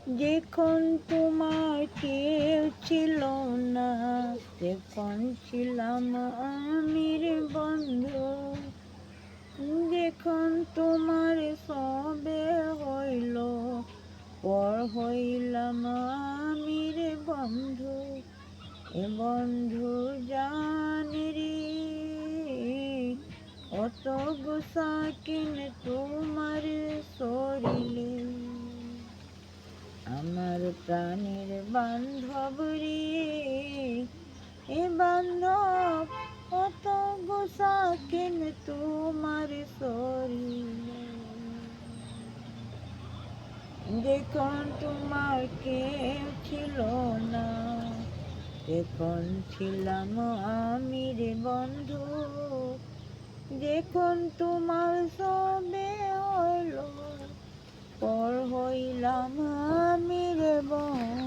যখন তোমার কেউ ছিল না, তখন ছিলাম আমি রে বন্ধু। যখন তোমার সবে হইল, পর হইলাম আমি রে বন্ধু। এ বন্ধু জানি রে, অত গুসা কিনে তোমার শরীরে। আমার প্রাণের বান্ধব রে, এ বান্ধব অত গুসা কিনে তোমার শরীরে। যখন তোমার কেউ ছিল না, তখন ছিলাম আমি রে বন্ধু। যখন তোমার সবে হইল, পর হইলাম আমি রে বন্ধু।